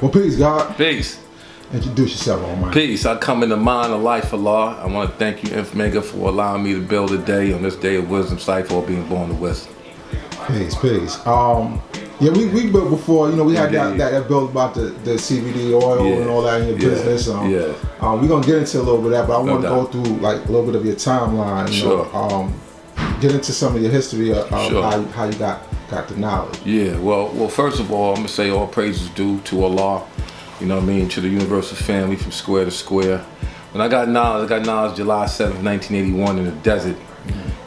Well, peace, God. Peace. Introduce yourself, Almighty. Peace. I come in the mind of life, Allah. I want to thank you, INFMEGA, for allowing me to build a day on this day of wisdom, cipher, being born to wisdom. Peace. Yeah, we built before. You know, we had that built about the CBD oil and all that in your business. We're gonna get into a little bit of that, but I want to go through like a little bit of your timeline. You know, get into some of your history of how you got the knowledge. Yeah. Well, first of all, I'm gonna say all praises due to Allah. You know what I mean? To the universal family from square to square. When I got knowledge July 7th, 1981 in the desert.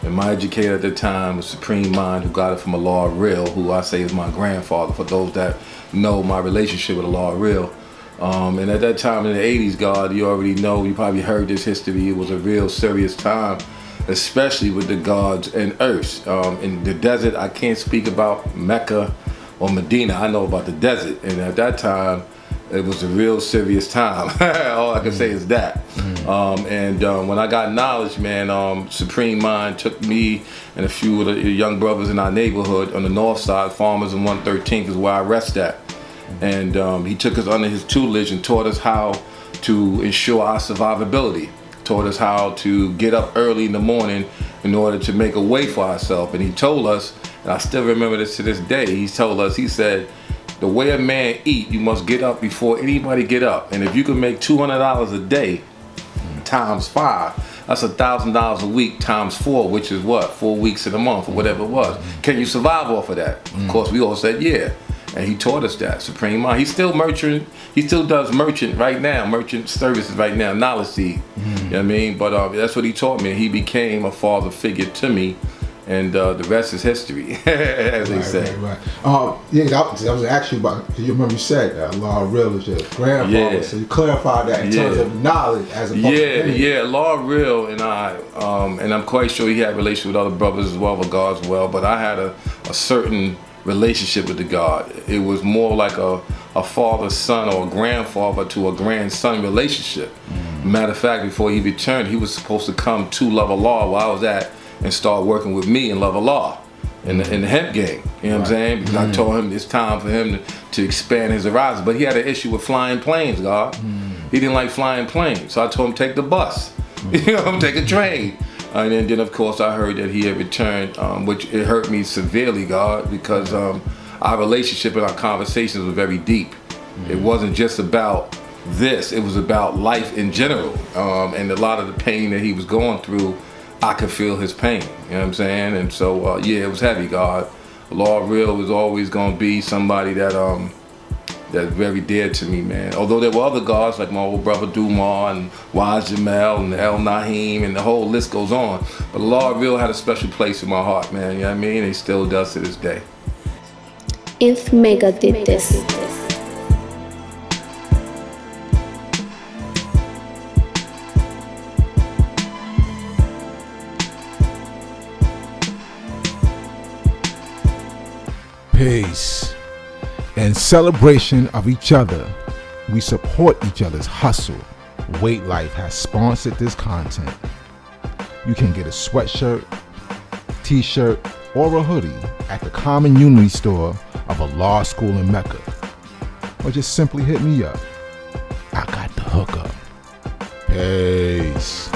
And my educator at the time was Supreme Mind, who got it from Allah Real, who I say is my grandfather, for those that know my relationship with Allah Real. And at that time in the 80s, God, you already know, you probably heard this history, it was a real serious time, especially with the gods and earths. In the desert, I can't speak about Mecca or Medina, I know about the desert. And at that time, it was a real serious time. All I can say is that. When I got knowledge, man, Supreme Mind took me and a few of the young brothers in our neighborhood on the north side, Farmers and 113th is where I rest at. And he took us under his tutelage and taught us how to ensure our survivability. Taught us how to get up early in the morning in order to make a way for ourselves. And he told us, and I still remember this to this day, he told us, he said, the way a man eat, you must get up before anybody get up. And if you can make $200 a day times 5, that's $1,000 a week times 4, which is what? 4 weeks in a month or whatever it was. Can you survive off of that? Of course, we all said yeah. And he taught us that, Supreme Mind. He's still merchant. He still does merchant right now, merchant services right now, knowledge seed. You know what I mean? But that's what he taught me. He became a father figure to me. And the rest is history, as they say. Right. I was actually about, you remember you said that Allah Real is your grandfather, so you clarified that in terms of knowledge as opposed to Allah Real and I, and I'm quite sure he had a relationship with other brothers as well, with God as well, but I had a certain relationship with the God. It was more like a father-son or a grandfather to a grandson relationship. Matter of fact, before he returned, he was supposed to come to Love Allah where I was at, and start working with me in Love Allah in the hemp game. You know what I'm saying? Because I told him it's time for him to expand his horizons. But he had an issue with flying planes, God. He didn't like flying planes. So I told him take the bus. You know, take a train. And then of course I heard that he had returned, which it hurt me severely, God, because our relationship and our conversations were very deep. It wasn't just about this, it was about life in general. And a lot of the pain that he was going through, I could feel his pain, you know what I'm saying? And so, it was heavy, God. Allah Real was always going to be somebody that's very dear to me, man. Although there were other gods like my old brother Dumar and Waz Jamel and El Nahim and the whole list goes on. But Allah Real had a special place in my heart, man, you know what I mean? And he still does to this day. INFMEGA did this. Peace. In celebration of each other, we support each other's hustle. Weight Life has sponsored this content. You can get a sweatshirt, t-shirt, or a hoodie at the Common Unity store of a law school in Mecca. Or just simply hit me up. I got the hookup. Peace.